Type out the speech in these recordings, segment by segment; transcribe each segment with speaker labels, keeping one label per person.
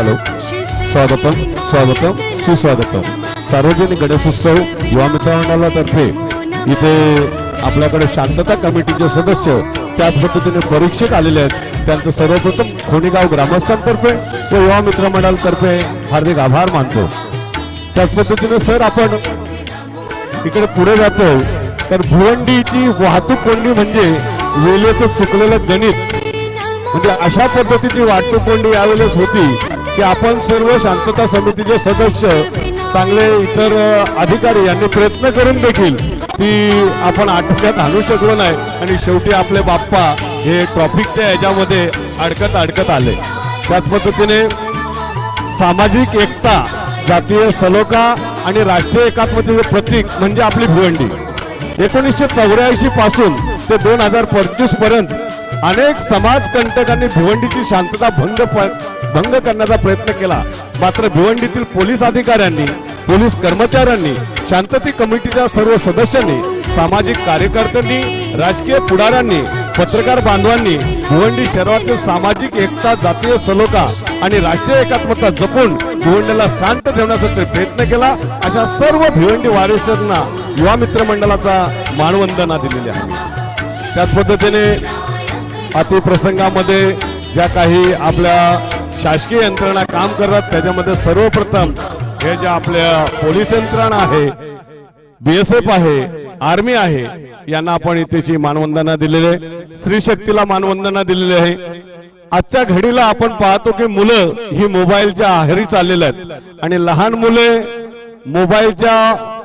Speaker 1: Hello, स्वागतम स्वागतम सुस्वागतम. सार्वजनिक गणेशोत्सव युवा मित्रमंडळातर्फे इथे आपल्याकडे शांतता कमिटीचे सदस्य त्याच पद्धतीने परीक्षक आलेले आहेत. त्यांचं सर्वप्रथम खोणीगाव ग्रामस्थांतर्फे व युवा मित्रमंडळातर्फे हार्दिक आभार मानतो. त्याच पद्धतीने सर आपण इकडे पुढे जातो तर भिवंडीची वाहतूक कोंडी म्हणजे वेळेचं चुकलेलं गणित, म्हणजे अशा पद्धतीची वाहतूक कोंडी यावेळेस होती की आपण सर्व शांतता समितीचे सदस्य चांगले इतर अधिकारी यांनी प्रयत्न करून देखील ती आपण आटोक्यात आणू शकलो नाही आणि शेवटी आपले बाप्पा हे ट्रॉफिकच्या याच्यामध्ये अडकत आले. त्याच पद्धतीने सामाजिक एकता, जातीय सलोखा आणि राष्ट्रीय एकात्मतेचे प्रतीक म्हणजे आपली भिवंडी. 1984 पासून ते 2025 पर्यंत अनेक समाजकंटकांनी भिवंडीची शांतता भंग करण्याचा प्रयत्न केला. मात्र भिवंडीतील पोलीस अधिकाऱ्यांनी, पोलीस कर्मचाऱ्यांनी, शांतता कमिटीच्या सर्व सदस्यांनी, सामाजिक कार्यकर्त्यांनी, राजकीय पुढाऱ्यांनी, पत्रकार बांधवांनी भिवंडी शहरातील सामाजिक एकता, जातीय सलोखा आणि राष्ट्रीय एकात्मता जपून भिवंडीला शांत ठेवण्यासाठी प्रयत्न केला. अशा सर्व भिवंडी वारसांना युवा मित्र मंडळाचा मानवंदना दिलेली आहे. त्याच पद्धतीने अतिप्रसंगामध्ये ज्या काही आपल्या शासकीय यंत्रणा काम करतात त्याच्यामध्ये सर्वप्रथम हे जे आपल्या पोलीस यंत्रणा आहे, BSF आहे, आर्मी आहे, यांना आपण इथेची मानवंदना दिलेली आहे. स्त्री शक्तीला मानवंदना दिलेली आहे. आजच्या घडीला आपण पाहतो की मुलं ही मोबाईलच्या आहारी चाललेली आहेत आणि लहान मुले मोबाईलच्या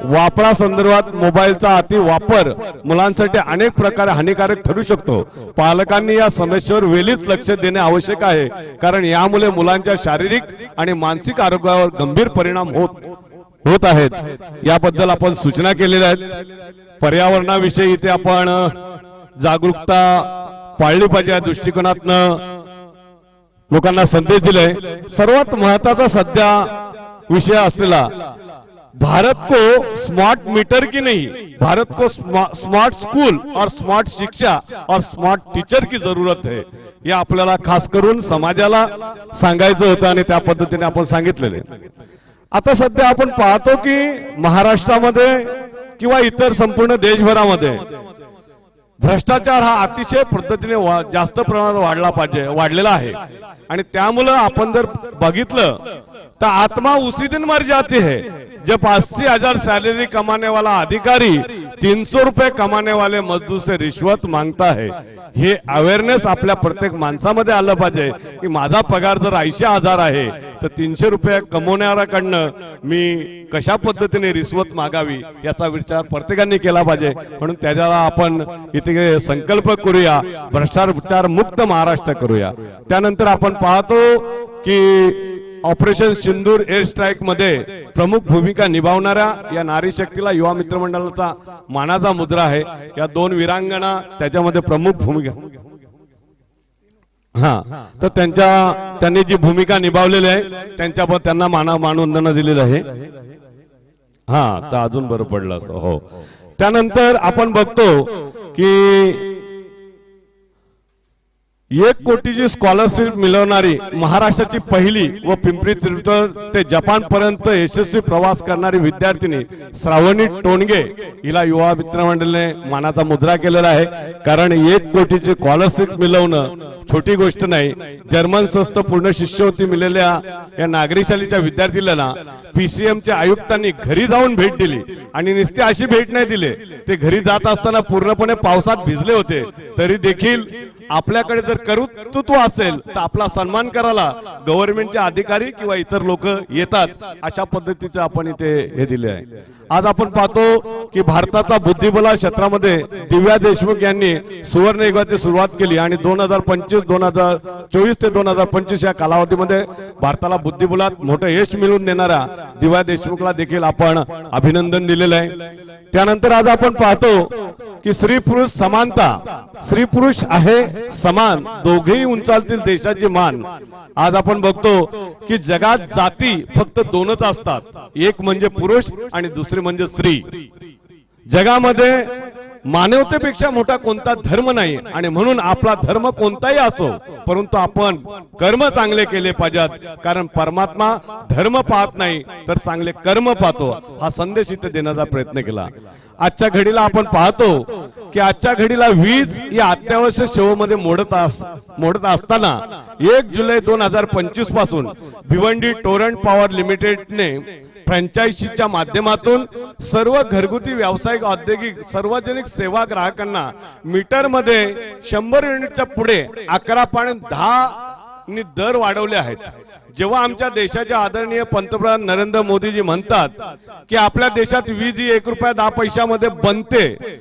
Speaker 1: वापरासंदर्भात मोबाईलचा अति वापर मुलांसाठी अनेक प्रकारे हानिकारक ठरू शकतो. पालकांनी या समस्येवर वेळीच लक्ष देणे आवश्यक आहे, कारण यामुळे मुलांच्या शारीरिक आणि मानसिक आरोग्यावर गंभीर परिणाम होत आहेत. याबद्दल आपण सूचना केलेल्या आहेत. पर्यावरणाविषयी इथे आपण जागरूकता पाळली पाहिजे या दृष्टिकोनातनं लोकांना संदेश दिलाय. सर्वात महत्त्वाचा सध्या विषय असलेला भारत को स्मार्ट मीटर की नहीं, भारत को स्मार्ट स्कूल और स्मार्ट शिक्षा और स्मार्ट टीचर की जरूरत है. या आपल्याला खास करून समाजाला सांगायचं होतं आणि त्या पद्धतीने आपण सांगितलेले. आता सध्या आपण पाहतो की महाराष्ट्रामध्ये किंवा इतर संपूर्ण देशभरामध्ये भ्रष्टाचार हा अतिशय पद्धतीने जास्त प्रमाणात वाढलेला आहे आणि त्यामुळे आपण जर बघितलं तर आत्मा उसी दिन मर जाती है जब 80,000 सैलरी कमाने वाला अधिकारी 300 रुपये कमाने वाले मजदूर से रिश्वत मांगता है. हे अवेअरनेस आपल्या प्रत्येक माणसामध्ये आलं पाहिजे की माझा पगार जर 80,000 आहे तर 300 रुपये कमवणाऱ्याकडनं मी कशा पद्धतीने रिश्वत मागावी याचा विचार प्रत्येकाने केला पाहिजे. म्हणून त्याला आपण इथे संकल्प करूया, भ्रष्टाचार मुक्त महाराष्ट्र करूया. त्यानंतर आपण पाहतो की ऑपरेशन सिंदूर एअर स्ट्राईक मध्ये प्रमुख भूमिका निभावणाऱ्या या नारी शक्तीला युवा मित्र मंडळाचा मानाचा मुद्रा आहे. या 2 वीरांगणा त्याच्यामध्ये प्रमुख भूमिका, तर त्यांनी जी भूमिका निभावलेली आहे त्यांना मानवंदना दिलेली आहे. तर अजून बरं पडलं असं. हो, त्यानंतर आपण बघतो की 1 कोटीची स्कॉलरशिप मिळवणारी महाराष्ट्राची पहिली व पिंपरी चिंचवड ते जपान पर्यंत यशस्वी प्रवास करणारी विद्यार्थिनी श्रावणी टोणगे हिला युवा मित्र मंडळाने मानाचा मुद्रा केलेला आहे. कारण 1 कोटीची स्कॉलरशिप मिळवणं छोटी गोष्ट नाही. जर्मन संस्था पूर्ण शिष्यवृत्ती मिळालेल्या या नागरी शालेच्या विद्यार्थीला PCMच्या आयुक्तांनी घरी जाऊन भेट दिली आणि नुसती अशी भेट नाही दिली, ते घरी जात असताना पूर्णपणे पावसात भिजले होते तरी देखील आपल्याकडे जर कर्तृत्व असेल तर आपला सन्मान करायला गव्हर्नमेंटचे अधिकारी किंवा इतर लोक येतात. अशा पद्धतीचे आपण इथे हे दिले आहे. आज आपण पाहतो की भारताचा बुद्धिबळ क्षेत्रामध्ये दिव्या देशमुख यांनी सुवर्ण युगाची सुरुवात केली आणि 2024 ते 2025 या कालावधीमध्ये भारताला बुद्धिबळात मोठं यश मिळवून देणाऱ्या दिव्या देशमुखला देखील आपण अभिनंदन दिलेलं आहे. त्यानंतर आज आपण पाहतो की स्त्री पुरुष समानता, स्त्री पुरुष आहे समान, दोघेही उंचालतील देशाची मान. आज आपण बघतो की जगात जाती फक्त 2च असतात, एक म्हणजे पुरुष आणि दुसरी म्हणजे स्त्री. जगामध्ये मानवतेपेक्षा मोठा कोणता धर्म नाही आणि म्हणून आपला धर्म कोणताही असो परंतु आपण कर्म चांगले केले पाहिजेत, कारण परमात्मा धर्म पाहत नाही तर चांगले कर्म पाहतो, हा संदेश इथे देण्याचा प्रयत्न केला। आजच्या घडीला आपण पाहतो की आजच्या घडीला वीज या अत्यावश्यक सेवेमध्ये मोडत असताना 1 जुलै 2025 पासून भिवंडी टोरंट पॉवर लिमिटेडने फ्रँचायझीच्या माध्यमातून सर्व घरगुती व्यावसायिक औद्योगिक सार्वजनिक सेवा ग्राहकांना मीटर मध्ये 100 युनिटच्या पुढे 11.10 नी दर वाढवले आहेत। जेव्हा आमच्या देशाचे आदरणीय पंतप्रधान नरेंद्र मोदीजी म्हणतात की आपल्या देशात वीज ही 1 रुपया 10 पैशामध्ये बनते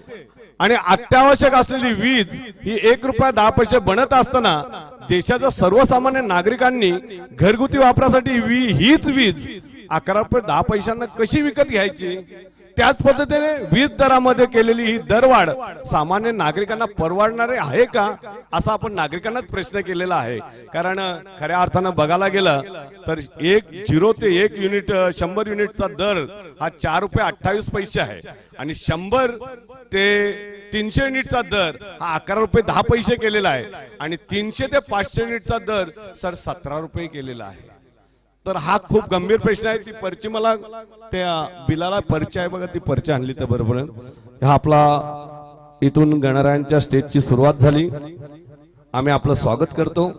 Speaker 1: आणि अत्यावश्यक असलेली वीज ही 1 रुपया 10 पैसे बनत असताना देशाच्या सर्वसामान्य नागरिकांनी घरगुती वापरासाठी हीच वीज 11 रुपये 10 पैशांना कशी विकत घ्यायची? त्याच पद्धतीने वीज दरामध्ये केलेली ही दरवाढ सामान्य नागरिकांना परवडणारे आहे का, असा आपण नागरिकांनाच प्रश्न केलेला आहे। कारण खऱ्या अर्थानं बघायला गेलं तर 0 ते 1 युनिट 100 युनिटचा दर हा 4 रुपये 28 पैसे आहे आणि 100 ते 300 युनिटचा दर हा 11 रुपये 10 पैसे केलेला आहे आणि 300 ते 500 युनिटचा दर सर 17 रुपये केलेला आहे। तर हा खूप गंभीर प्रश्न आहे। ती पर्ची मला त्या बिलाला पर्ची आहे बघा, ती पर्ची आणली तर बरोबर। हा आपला इथून गणरायांच्या स्टेजची सुरुवात झाली, आम्ही आपलं स्वागत करतो।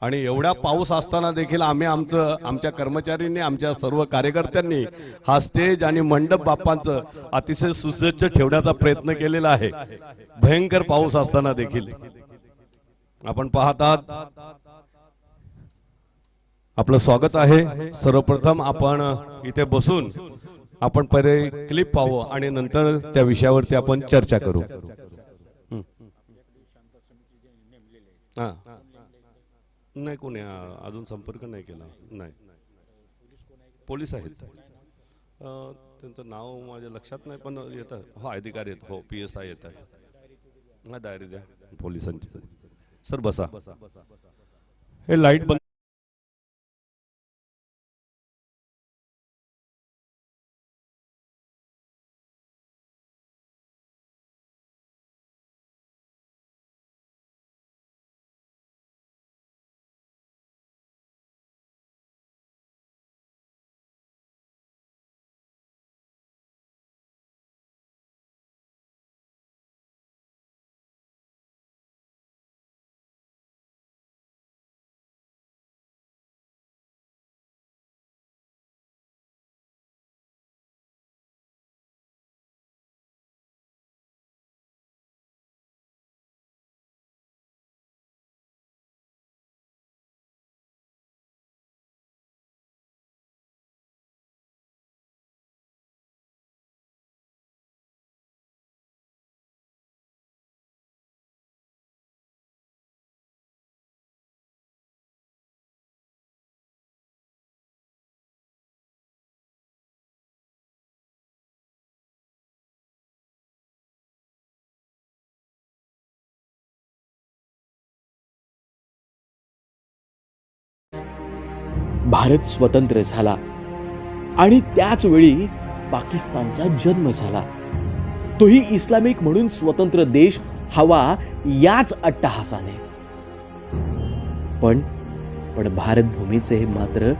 Speaker 1: आणि एवढा पाऊस असताना देखील आम्ही आमच्या कर्मचाऱ्यांनी आमच्या सर्व कार्यकर्त्यांनी हा स्टेज आणि मंडप बाप्पांचं अतिशय सुसज्ज ठेवण्याचा प्रयत्न केलेला आहे, भयंकर पाऊस असताना देखील। आपण पाहतात आपलं स्वागत आहे। सर्वप्रथम आपण इथे बसून आपण पहिले क्लिप पाहू आणि नंतर त्या विषयावरती आपण चर्चा करू। नाही, कोणी अजून संपर्क नाही केला, नाही पोलीस आहेत, त्यांचं नाव माझ्या लक्षात नाही पण येतं, हो अधिकारी आहेत, हो PSI येत आहे, नाही डायरी द्या पोलिसांची। सर बसा, हे लाईट बंद।
Speaker 2: भारत स्वतंत्र झाला आणि त्याच वेळी पाकिस्तानचा जन्म झाला, तोही इस्लामिक म्हणून स्वतंत्र देश हवा याच अट्टहासाने। पण भारत भूमीचे मात्र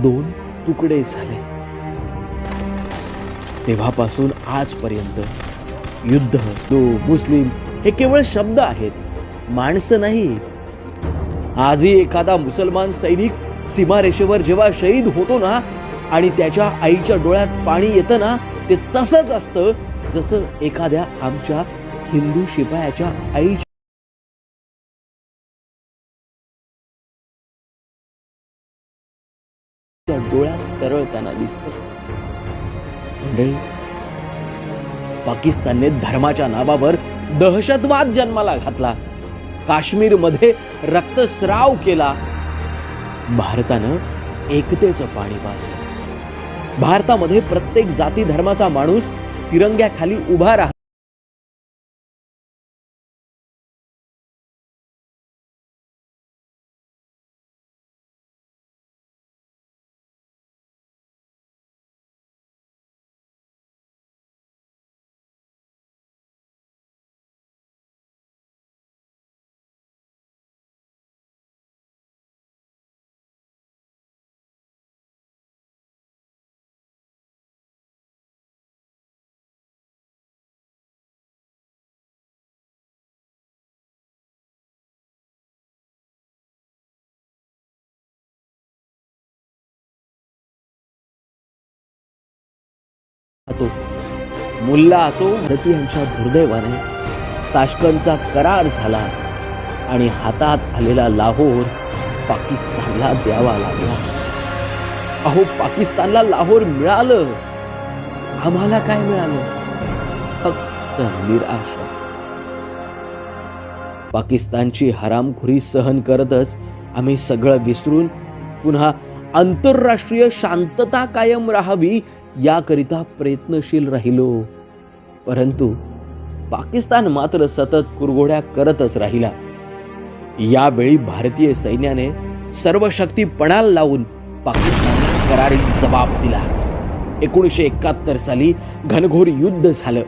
Speaker 2: 2 तुकडे झाले। तेव्हापासून आजपर्यंत युद्ध, हिंदू मुस्लिम हे केवळ शब्द आहेत, माणसं नाही। आजही एखादा मुसलमान सैनिक सीमारेषेवर जेव्हा शहीद होतो ना आणि त्याच्या आईच्या डोळ्यात पाणी येतं ना, ते तसंच असतं जसं एखाद्या आमच्या हिंदू शिपायाच्या आईच्या डोळ्यात तरळताना दिसतं। मंडळी, पाकिस्तानने धर्माच्या नावावर दहशतवाद जन्माला घातला, काश्मीरमध्ये रक्तस्राव केला, भारतानं एकतेचं पाणी पाजलं। भारतामध्ये प्रत्येक जाती धर्माचा माणूस तिरंग्याखाली उभा राहतो। करतो. मुल्ला असो, भारतीयांच्या दुर्दैवाने ताश्कंतचा करार झाला आणि हातात आलेला लाहोर पाकिस्तानला द्यावा लागला. अहो, पाकिस्तानला लाहोर मिळालं, आम्हाला काय मिळालं? फक्त निराशा. पाकिस्तानची हरामखोरी सहन करतच आम्ही सगळं विसरून पुन्हा आंतरराष्ट्रीय शांतता कायम राहावी याकरिता प्रयत्नशील राहिलो. परंतु पाकिस्तान मात्र सतत कुरघोड्या करतच राहिला. यावेळी भारतीय सैन्याने सर्व शक्ती पणाला लावून पाकिस्तानला करारी जबाब दिला. 1971 साली घनघोर युद्ध झालं.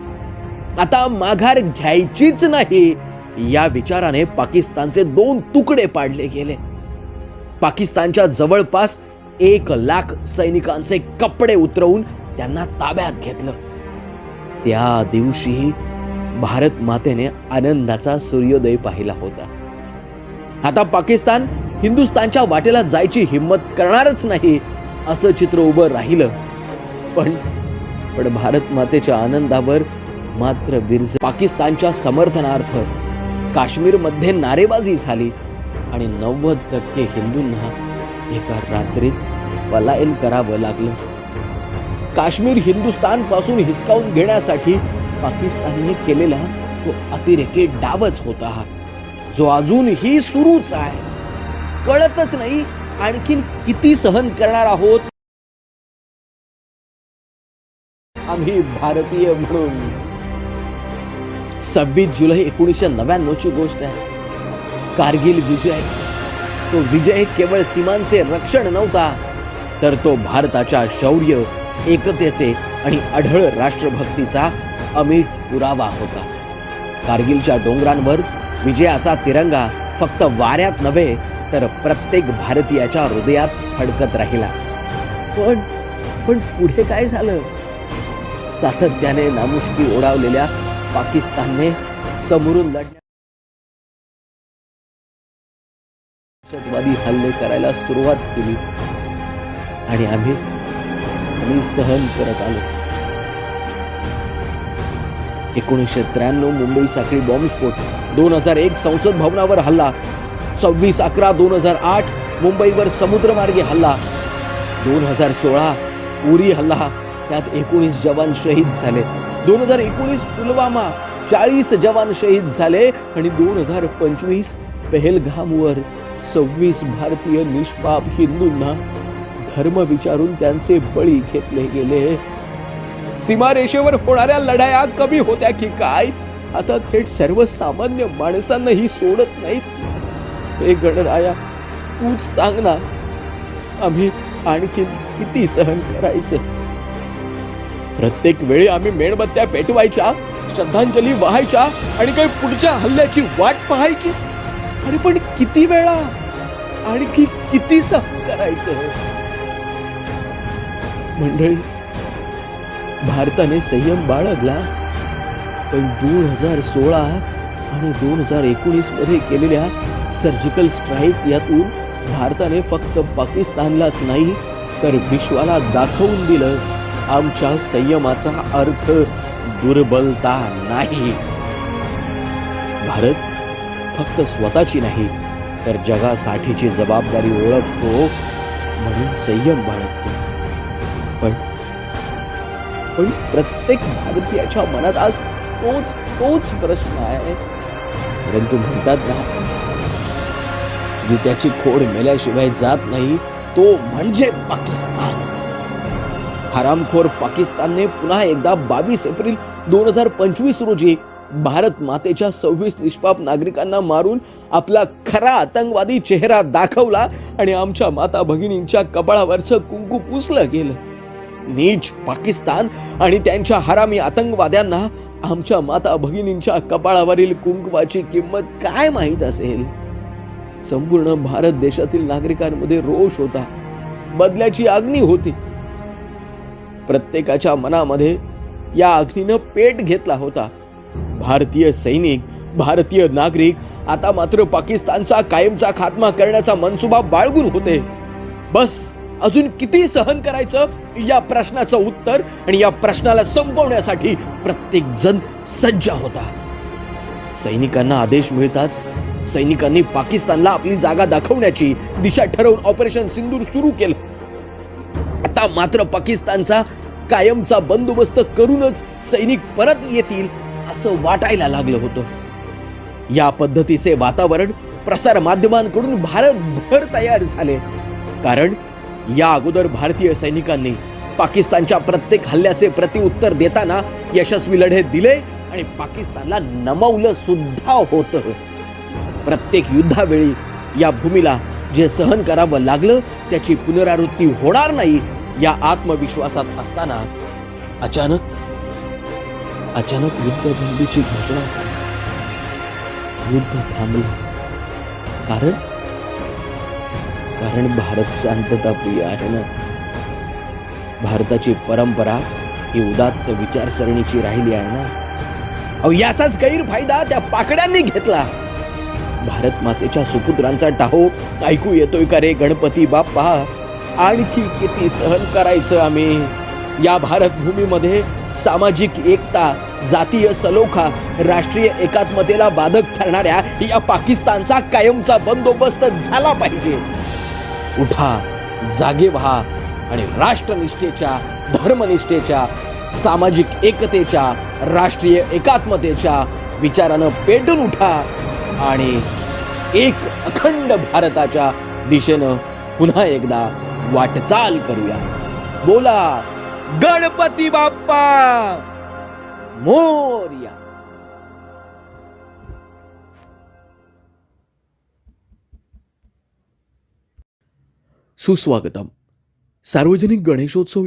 Speaker 2: आता माघार घ्यायचीच नाही या विचाराने पाकिस्तानचे 2 तुकडे पाडले गेले. पाकिस्तानच्या जवळपास 1 लाख सैनिकांचे कपडे उतरवून त्यांना ताब्यात घेतलं. त्या दिवशी भारत मातेने आनंदाचा सूर्योदय पाहिला होता. आता पाकिस्तान हिंदुस्थानच्या वाटेला जायची हिम्मत करणारच नाही असं चित्र उभं राहिलं. पण भारत मातेच्या आनंदावर मात्र बिरज. पाकिस्तानच्या समर्थनार्थ काश्मीरमध्ये नारेबाजी झाली आणि 90% हिंदूंना एका रात्रीत पलायन करावं लागलं. काश्मीर हिंदुस्थान पासून हिसकावून घेण्यासाठी पाकिस्तानने केलेला तो अतिरेकी डावच होता, जो अजूनही सुरूच आहे. कळतच नाही आणखीन किती सहन करणार आहोत आम्ही भारतीय म्हणून. 26 जुलै 1999 ची गोष्ट आहे. कारगिल विजय. तो विजय केवळ सीमांचे रक्षण नव्हता, तर तो भारताच्या शौर्य, एकतेचे आणि अढळ राष्ट्रभक्तीचा अमीट पुरावा होता. कारगिलच्या डोंगरांवर विजयाचा तिरंगा फक्त वाऱ्यात नव्हे तर प्रत्येक भारतीयाच्या हृदयात फडकत राहिला. पण पुढे काय झालं? सातत्याने नामुष्की ओढावलेल्या पाकिस्तानने समोरून लढण्यास दहशतवादी हल्ले करायला सुरुवात केली आणि आम्ही सहन करत आलो. 1993 मुंबई साखळी बॉम्बस्फोट, 2001 संसद भवनावर हल्ला, 26/11/2008 मुंबईवर समुद्रमार्गे हल्ला, 2016 उरी हल्ला, त्यात 19 जवान शहीद झाले, 2019 पुलवामा 40 जवान शहीद झाले आणि 2025 पहलगामवर 26 भारतीय निष्पाप हिंदूंना धर्म विचारून त्यांचे बळी घेतले गेले. सीमारेषेवर होणाऱ्या लढाया कमी होत्या की काय? आता थेट सर्वसामान्य माणसांनाही सोडत नाहीत. हे गणराया, तूच सांग ना, आम्ही आणखी किती सहन करायचं? प्रत्येक वेळी आम्ही मेणबत्त्या पेटवायच्या, श्रद्धांजली वाहायच्या आणि काही पुढच्या हल्ल्याची वाट पाहायची. अरे पण किती वेळा? आणखी किती सहन करायचं? मंडळी, भारताने संयम बाळगला, पण 2016 आणि 2019 मध्ये केलेल्या सर्जिकल स्ट्राईक यातून भारताने फक्त पाकिस्तानलाच नाही तर विश्वाला दाखवून दिलं आमच्या संयमाचा अर्थ दुर्बलता नाही. भारत फक्त स्वतःची नाही तर जगासाठीची जबाबदारी ओळखतो म्हणून संयम बाळगतो. पण प्रत्येक भारतीयाच्या मनात आज तोच प्रश्न आहे. परंतु म्हणतात ना, जित्याची खोड मेल्याशिवाय जात नाही तो म्हणजे पाकिस्तान. हरामखोर पाकिस्तानने पुन्हा एकदा 22 एप्रिल 2025 रोजी भारत मातेच्या 26 निष्पाप नागरिकांना मारून आपला खरा आतंकवादी चेहरा दाखवला आणि आमच्या माता भगिनींच्या कपाळावरचं कुंकू पुसलं गेलं. नीच पाकिस्तान आणि त्यांच्या हरामी आतंकवाद्यांना आमच्या माता भगिनींच्या कपाळावरील कुंकवाची किंमत काय माहीत असेल? संपूर्ण भारत देशातील नागरिकांमध्ये रोष होता, बदल्याची अग्नी होती. प्रत्येकाच्या मनामध्ये या अग्नीनं पेट घेतला होता. भारतीय सैनिक, भारतीय नागरिक आता मात्र पाकिस्तानचा कायमचा खात्मा करण्याचा मनसुबा बाळगून होते. बस अजून किती सहन करायचं या प्रश्नाचं उत्तर आणि या प्रश्नाला संपवण्यासाठी प्रत्येक जण सज्ज होता. सैनिकांना आदेश मिळताच सैनिकांनी पाकिस्तानला आपली जागा दाखवण्याची दिशा ठरवून ऑपरेशन सिंदूर सुरू केलं. आता मात्र पाकिस्तानचा कायमचा बंदोबस्त करूनच सैनिक परत येतील असं वाटायला लागलं होतं. या पद्धतीचे वातावरण प्रसार माध्यमांकडून भारतभर तयार झाले. कारण या अगोदर भारतीय सैनिकांनी पाकिस्तानच्या प्रत्येक हल्ल्याचे प्रतिउत्तर देताना यशस्वी लढे दिले आणि पाकिस्तानला नमवलं सुद्धा होतं. प्रत्येक युद्धावेळी या भूमीला जे सहन करावं लागलं त्याची पुनरावृत्ती होणार नाही या आत्मविश्वासात असताना अचानक युद्धबंदीची घोषणा झाली. युद्ध थांबलं. कारण भारत शांतता प्रिय आहे ना. भारताची परंपरा ही उदात्त विचारसरणीची राहिली आहे ना. अहो याचाच गैरफायदा त्या पाकड्यांनी घेतला. भारत मातेच्या सुपुत्रांचा टाहो ऐकू येतोय का रे गणपती बाप्पा? आणखी किती सहन करायचं आम्ही? या भारत भूमीमध्ये सामाजिक एकता, जातीय सलोखा, राष्ट्रीय एकात्मतेला बाधक ठरणाऱ्या या पाकिस्तानचा कायमचा बंदोबस्त झाला पाहिजे. उठा, जागे व्हा आणि राष्ट्रनिष्ठेच्या, धर्मनिष्ठेच्या, सामाजिक एकतेच्या, राष्ट्रीय एकात्मतेच्या विचारानं पेटून उठा आणि एक अखंड भारताच्या दिशेनं पुन्हा एकदा वाटचाल करूया. बोला गणपती बाप्पा मोरया. सुस्वागतम. सार्वजनिक गणेशोत्सव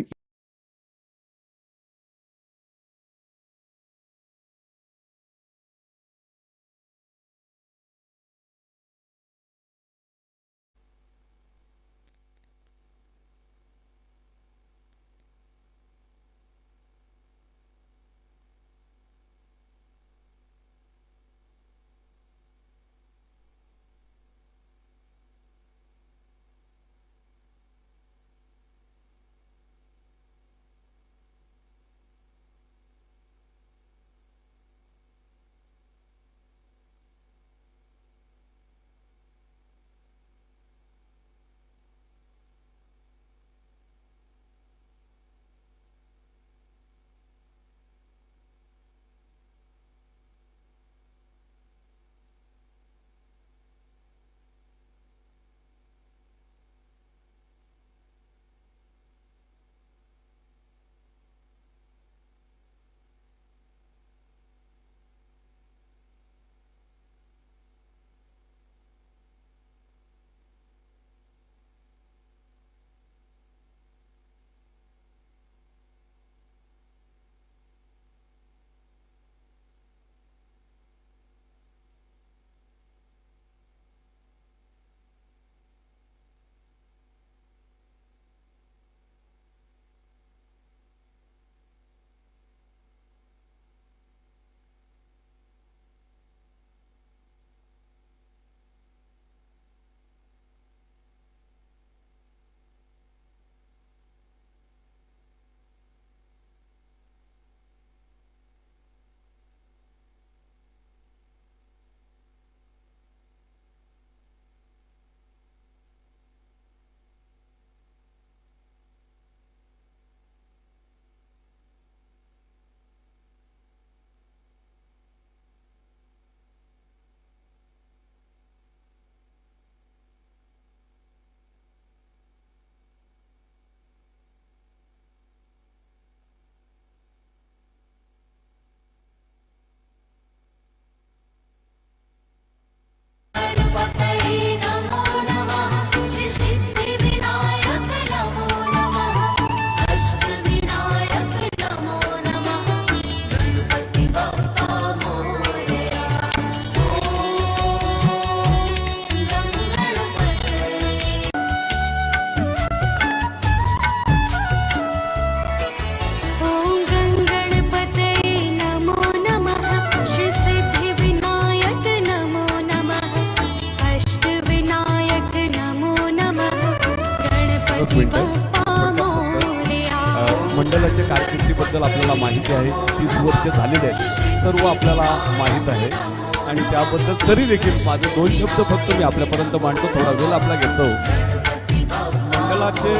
Speaker 1: सुरुवातीबद्दल आपल्याला माहिती आहे. 30 वर्ष झालेली आहेत, सर्व आपल्याला माहीत आहे. आणि त्याबद्दल तरी देखील माझे 2 शब्द फक्त मी आपल्यापर्यंत मांडतो. थोडा वेळ आपला घेतो. मंडळाचे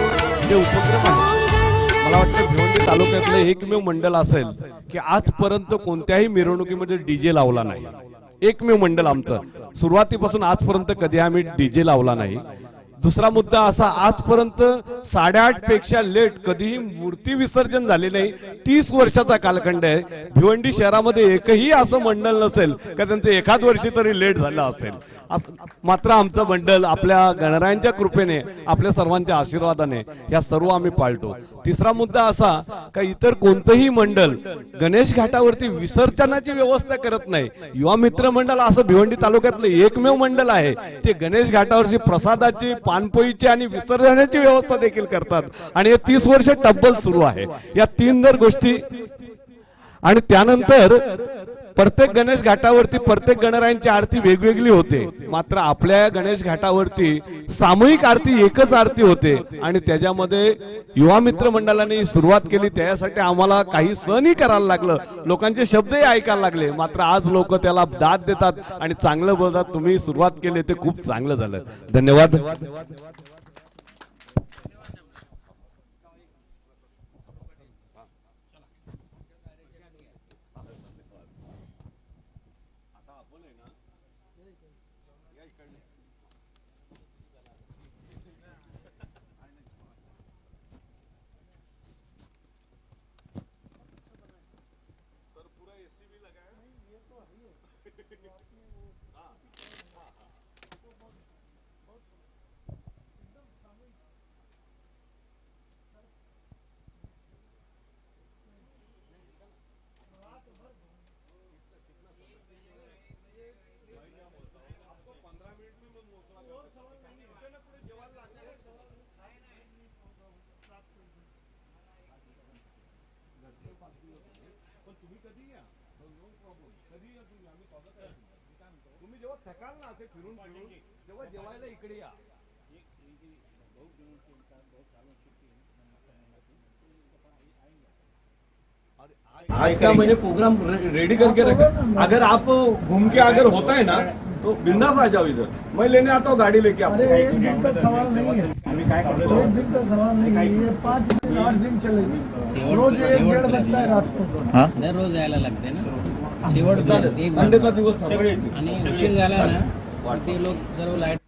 Speaker 1: जे उपक्रम आहेत, मला वाटतं भिवंडी तालुक्यातलं एकमेव मंडळ असेल की आजपर्यंत कोणत्याही मिरवणुकीमध्ये डीजे लावला नाही. एकमेव मंडळ आमचं, सुरुवातीपासून आजपर्यंत कधी आम्ही डीजे लावला नाही. दुसरा मुद्दा असा, आजपर्यंत 8:30 पेक्षा लेट कधीही मूर्ती विसर्जन झाले नाही. 30 वर्षाचा कालखंड आहे. भिवंडी शहरामध्ये एकही असं मंडळ नसेल का त्यांचं एखाद वर्षी तरी लेट झालं असेल. मात्र आमचं मंडळ आपल्या गणरायांच्या कृपेने, आपल्या सर्वांच्या आशीर्वादाने या सर्व आम्ही पाळतो. तिसरा मुद्दा असा का इतर कोणतंही मंडळ गणेश घाटावरती विसर्जनाची व्यवस्था करत नाही. युवा मित्र मंडळ असं भिवंडी तालुक्यातलं एकमेव मंडळ आहे ते गणेश घाटावरची प्रसादाची, पानपोईची आणि विसर्जनाची व्यवस्था देखील करतात. आणि हे 30 वर्ष टब्बल सुरू आहे. या 3 जर गोष्टी, आणि त्यानंतर प्रत्येक गणेश घाटावरती प्रत्येक गणरायांची आरती वेगवेगळी होते. मात्र आपल्या गणेश घाटावरती सामूहिक आरती, एकच आरती होते. आणि त्याच्यामध्ये युवा मित्र मंडळाने सुरुवात केली. त्यासाठी आम्हाला काही सहनही करायला लागलं, लोकांचे शब्दही ऐकायला लागले. मात्र आज लोक त्याला दाद देतात आणि चांगलं बोलतात. तुम्ही सुरुवात केली ते खूप चांगलं झालं. धन्यवाद. तुम्ही जेव्हा थकाल ना असे फिरून फिरून, तेव्हा जेवायला इकडे या. आज का मैंने प्रोग्राम रेडी करके रखा. अगर आप घूम के अगर होता है ना तो बिंदास आ जाओ इधर, मैं लेने आता हूँ गाड़ी लेके आपको.
Speaker 3: एक दिन का सवाल नहीं है, एक दिन का सवाल नहीं है. ये 5 दिन 8 दिन चलेगी. रोज 1-1:30 बजता है रात को.
Speaker 4: दररोज यायला लागते ना. शेवट
Speaker 1: संडेचा दिवस
Speaker 4: आणि उशीर झाला ना ते लोक सर्व लाईट